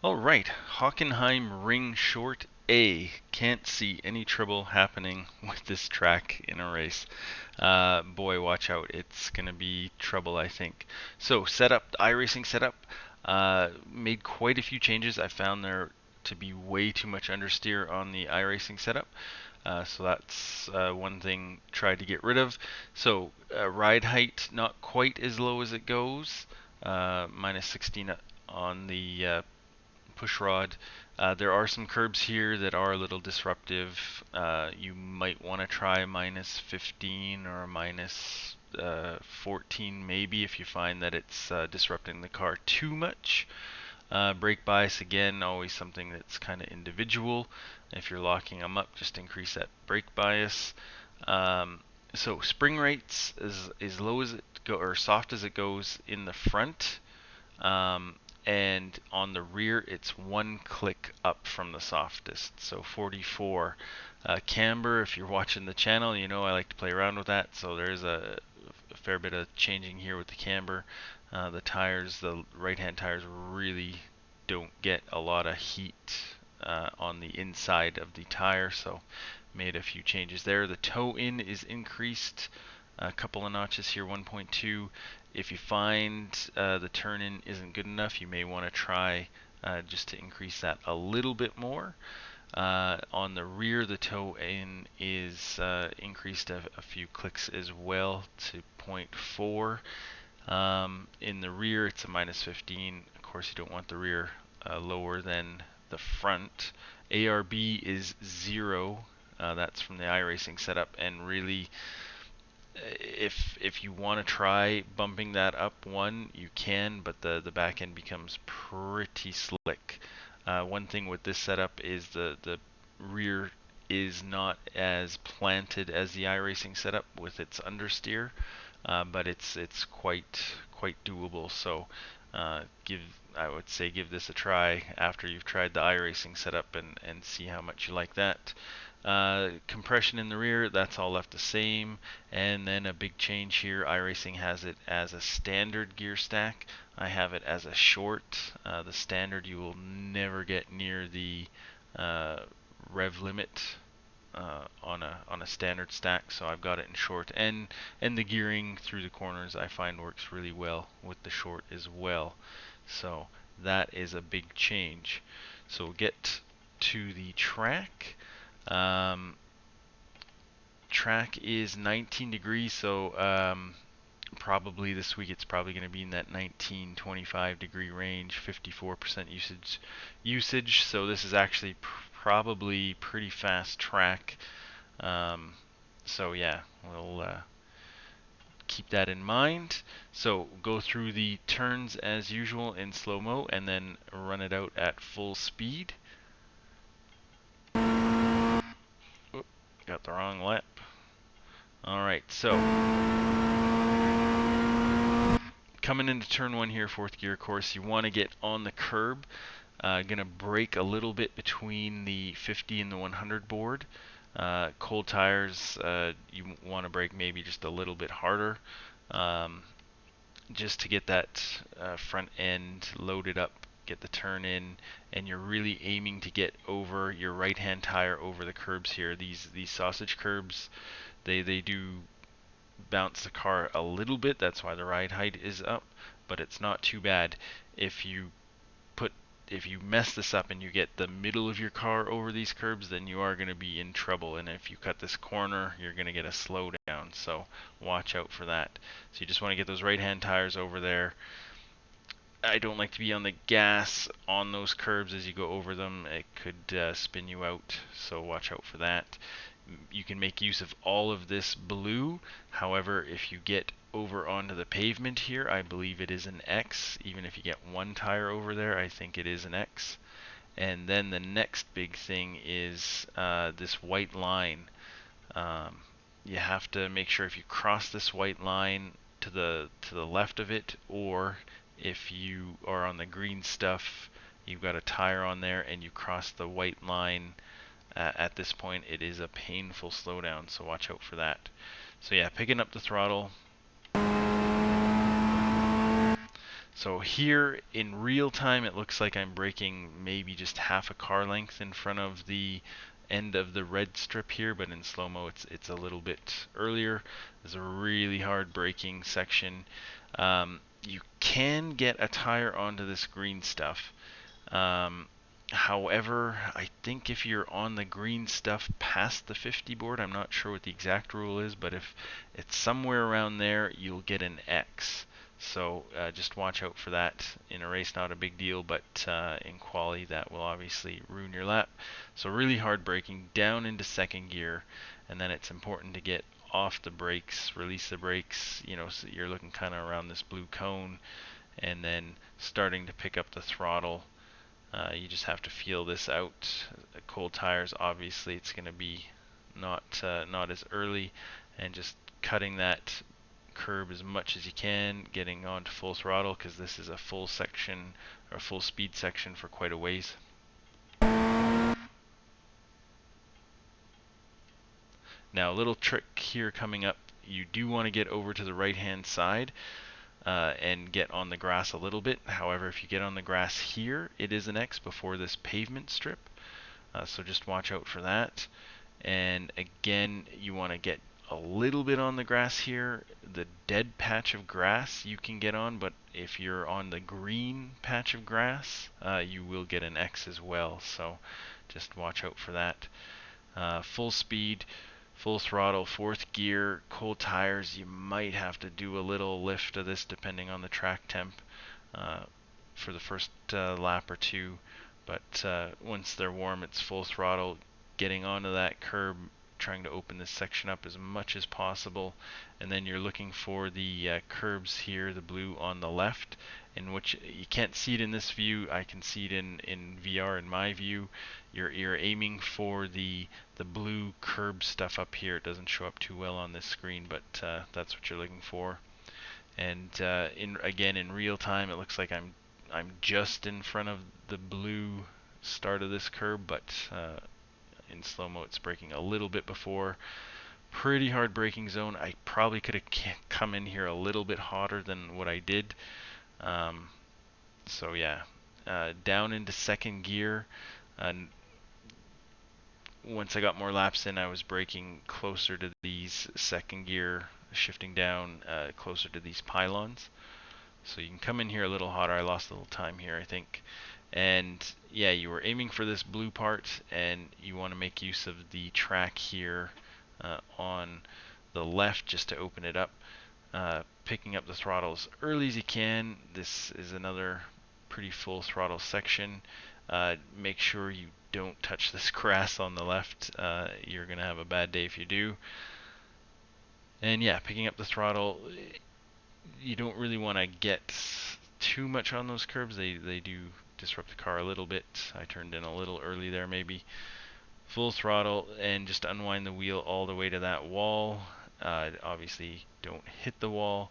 Alright, Hockenheimring Short A. Can't see any trouble happening with this track in a race. Boy, watch out. It's going to be trouble, I think. So, setup, iRacing setup. Made quite a few changes. I found there to be way too much understeer on the iRacing setup. So that's one thing tried to get rid of. So ride height not quite as low as it goes, minus 16 on the push rod. There are some curbs here that are a little disruptive. You might want to try minus 15 or minus 14 maybe if you find that it's disrupting the car too much. Brake bias, again, always something that's kind of individual. If you're locking them up, just increase that brake bias. So spring rates is as low as it go or soft as it goes in the front. And on the rear it's one click up from the softest, so 44. Camber, if you're watching the channel, you know I like to play around with that, so there's a fair bit of changing here with the camber. The tires, the right hand tires really don't get a lot of heat on the inside of the tire, so made a few changes there. The toe in is increased a couple of notches here, 1.2. If you find the turn in isn't good enough, you may want to try just to increase that a little bit more. On the rear, the toe in is increased a few clicks as well to 0.4. In the rear, it's a minus 15. Of course, you don't want the rear lower than the front. ARB is 0. That's from the iRacing setup, and really if you want to try bumping that up one, you can, but the back end becomes pretty slick. One thing with this setup is the rear is not as planted as the iRacing setup with its understeer, but it's quite doable. So I would say give this a try after you've tried the iRacing setup and see how much you like that. Compression in the rear, that's all left the same. And then a big change here, iRacing has it as a standard gear stack. I have it as a short. The standard, you will never get near the rev limit on a standard stack, so I've got it in short. And the gearing through the corners I find works really well with the short as well. So that is a big change. So we'll get to the track. Track is 19 degrees, so probably this week it's probably going to be in that 19-25 degree range, 54% usage. So this is actually probably pretty fast track. So yeah, we'll keep that in mind. So go through the turns as usual in slow-mo and then run it out at full speed. Got the wrong lap. Alright, so coming into turn one here, fourth gear course, you want to get on the curb. Gonna brake a little bit between the 50 and the 100 board. Cold tires, you want to brake maybe just a little bit harder, just to get that front end loaded up, get the turn in, and you're really aiming to get over your right hand tire over the curbs here. These sausage curbs, they do bounce the car a little bit, that's why the ride height is up, but it's not too bad. If you mess this up and you get the middle of your car over these curbs, then you are going to be in trouble, and if you cut this corner, you're going to get a slowdown, so watch out for that. So you just want to get those right hand tires over there. I don't like to be on the gas on those curbs as you go over them. It could spin you out, so watch out for that. You can make use of all of this blue. However, if you get over onto the pavement here, I believe it is an X. Even if you get one tire over there, I think it is an X. And then the next big thing is this white line. You have to make sure if you cross this white line to the left of it, or if you are on the green stuff, you've got a tire on there and you cross the white line, at this point it is a painful slowdown, so watch out for that. So yeah, picking up the throttle. So here in real time, it looks like I'm braking maybe just half a car length in front of the end of the red strip here, but in slow-mo it's a little bit earlier. There's a really hard braking section. You can get a tire onto this green stuff. Um, However, I think if you're on the green stuff past the 50 board, I'm not sure what the exact rule is, but if it's somewhere around there, you'll get an X. So just watch out for that. In a race, not a big deal, but in quali, that will obviously ruin your lap. So really hard braking down into second gear, and then it's important to get off the brakes, release the brakes. You know, so you're looking kind of around this blue cone, and then starting to pick up the throttle. You just have to feel this out. Cold tires, obviously, it's going to be not as early, and just cutting that curb as much as you can, getting on to full throttle because this is a full section or full speed section for quite a ways. Now, a little trick here coming up. You do want to get over to the right hand side and get on the grass a little bit. However, if you get on the grass here, it is an X before this pavement strip. So just watch out for that. And again, you want to get a little bit on the grass here. The dead patch of grass you can get on, but if you're on the green patch of grass, you will get an X as well. So just watch out for that. Full speed, full throttle, fourth gear, cold tires. You might have to do a little lift of this depending on the track temp for the first lap or two. But once they're warm, it's full throttle, getting onto that curb, trying to open this section up as much as possible. And then you're looking for the curbs here, the blue on the left, in which you can't see it in this view. I can see it in VR in my view. You're aiming for the blue curb stuff up here. It doesn't show up too well on this screen, but that's what you're looking for. And again in real time, it looks like I'm just in front of the blue start of this curb, but in slow-mo it's braking a little bit before. Pretty hard braking zone. I probably could have come in here a little bit hotter than what I did. So yeah, down into second gear. Once I got more laps in, I was braking closer to these second gear, shifting down closer to these pylons. So you can come in here a little hotter. I lost a little time here, I think. And yeah, you were aiming for this blue part, and you want to make use of the track here on the left just to open it up. Picking up the throttle as early as you can. This is another pretty full throttle section. Make sure you don't touch this grass on the left. You're going to have a bad day if you do. And yeah, picking up the throttle. You don't really want to get too much on those curbs. They do disrupt the car a little bit. I turned in a little early there maybe. Full throttle and just unwind the wheel all the way to that wall. Obviously don't hit the wall.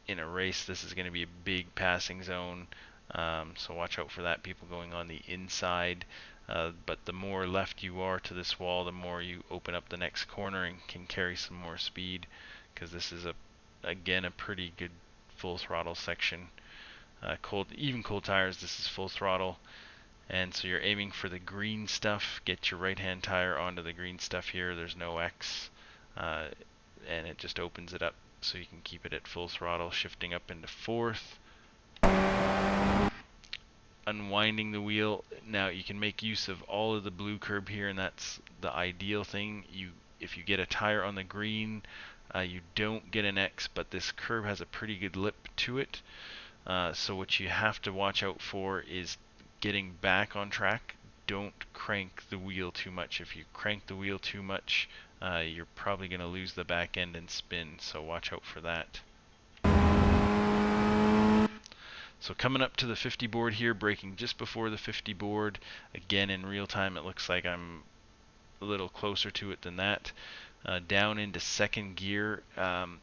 In a race, this is going to be a big passing zone, so watch out for that, people going on the inside. But the more left you are to this wall, the more you open up the next corner and can carry some more speed, because this is again a pretty good full throttle section. Even cold tires, this is full throttle. And so you're aiming for the green stuff. Get your right hand tire onto the green stuff here. There's no X, and it just opens it up so you can keep it at full throttle, shifting up into fourth, unwinding the wheel. Now you can make use of all of the blue curb here, and that's the ideal thing. If you get a tire on the green, you don't get an X, but this curb has a pretty good lip to it. So what you have to watch out for is getting back on track. Don't crank the wheel too much. If you crank the wheel too much, you're probably going to lose the back end and spin, so watch out for that. So coming up to the 50 board here, braking just before the 50 board. Again, in real time, it looks like I'm a little closer to it than that. Down into second gear,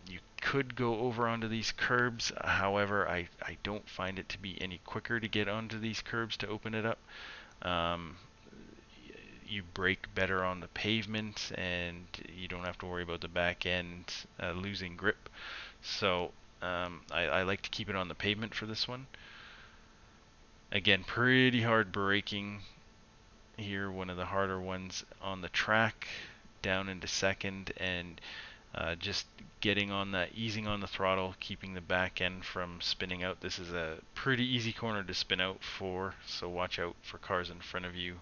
you could go over onto these curbs. However, I don't find it to be any quicker to get onto these curbs to open it up. You brake better on the pavement, and you don't have to worry about the back end losing grip. So I like to keep it on the pavement for this one. Again, pretty hard braking here, one of the harder ones on the track, down into second, and just getting on that, easing on the throttle, keeping the back end from spinning out. This is a pretty easy corner to spin out for, so watch out for cars in front of you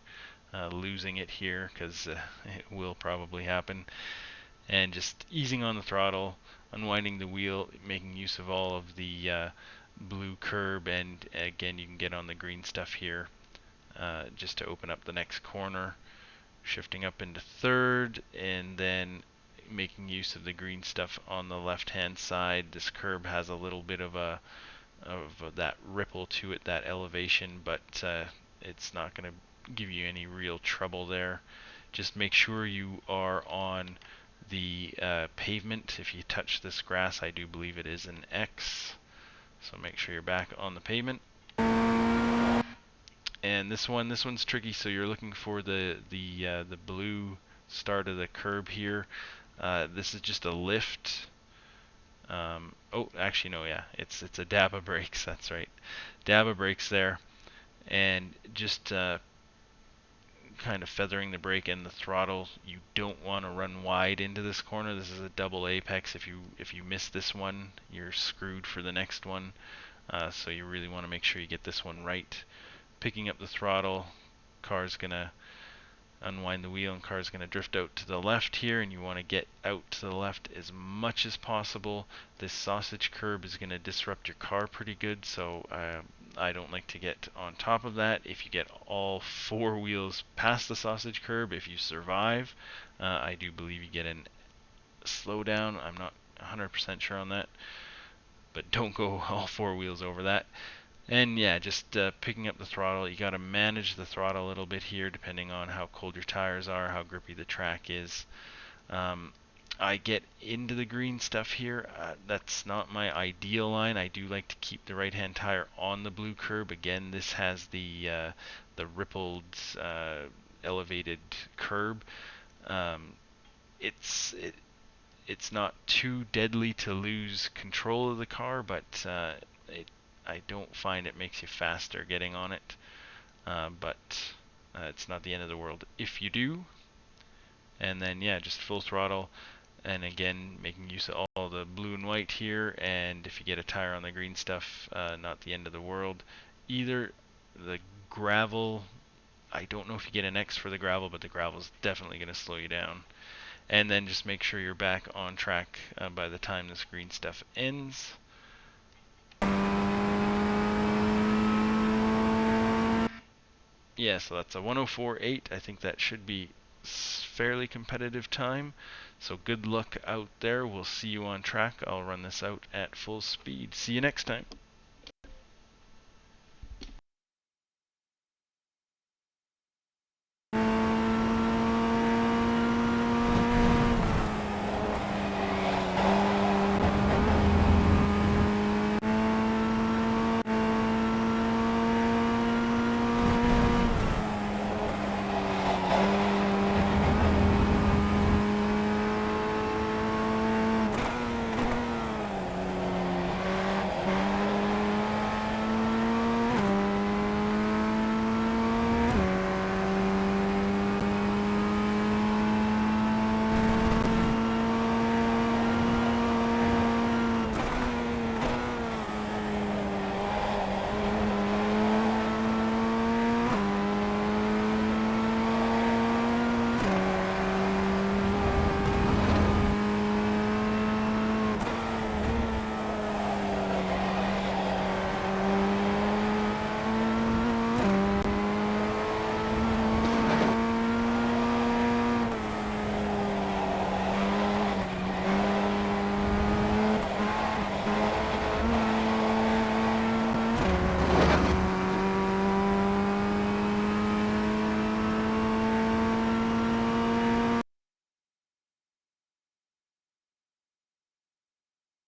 losing it here, because it will probably happen. And just easing on the throttle, unwinding the wheel, making use of all of the blue curb, and again you can get on the green stuff here just to open up the next corner, shifting up into third, and then making use of the green stuff on the left hand side. This curb has a little bit of that ripple to it, that elevation, but it's not going to give you any real trouble there. Just make sure you are on the pavement. If you touch this grass, I do believe it is an X, so make sure you're back on the pavement. And this one's tricky. So you're looking for the blue start of the curb here. This is just a lift. Oh, actually no, yeah, it's a dab of brakes. That's right, dab of brakes there, and just kind of feathering the brake and the throttle. You don't want to run wide into this corner. This is a double apex. If you miss this one, you're screwed for the next one. So you really want to make sure you get this one right. Picking up the throttle, car's gonna unwind the wheel and car's gonna drift out to the left here, and you want to get out to the left as much as possible. This sausage curb is gonna disrupt your car pretty good, so I don't like to get on top of that. If you get all four wheels past the sausage curb, if you survive, I do believe you get an slowdown. I'm not 100% sure on that, but don't go all four wheels over that. And yeah, just picking up the throttle. You got to manage the throttle a little bit here, depending on how cold your tires are, how grippy the track is. I get into the green stuff here. That's not my ideal line. I do like to keep the right-hand tire on the blue curb. Again, this has the rippled, elevated curb. It's not too deadly to lose control of the car, but I don't find it makes you faster getting on it, but it's not the end of the world if you do. And then yeah, just full throttle, and again making use of all the blue and white here. And if you get a tire on the green stuff, not the end of the world either. The gravel, I don't know if you get an X for the gravel, but the gravel is definitely going to slow you down. And then just make sure you're back on track by the time this green stuff ends. Yeah, so that's a 104.8. I think that should be fairly competitive time. So good luck out there. We'll see you on track. I'll run this out at full speed. See you next time.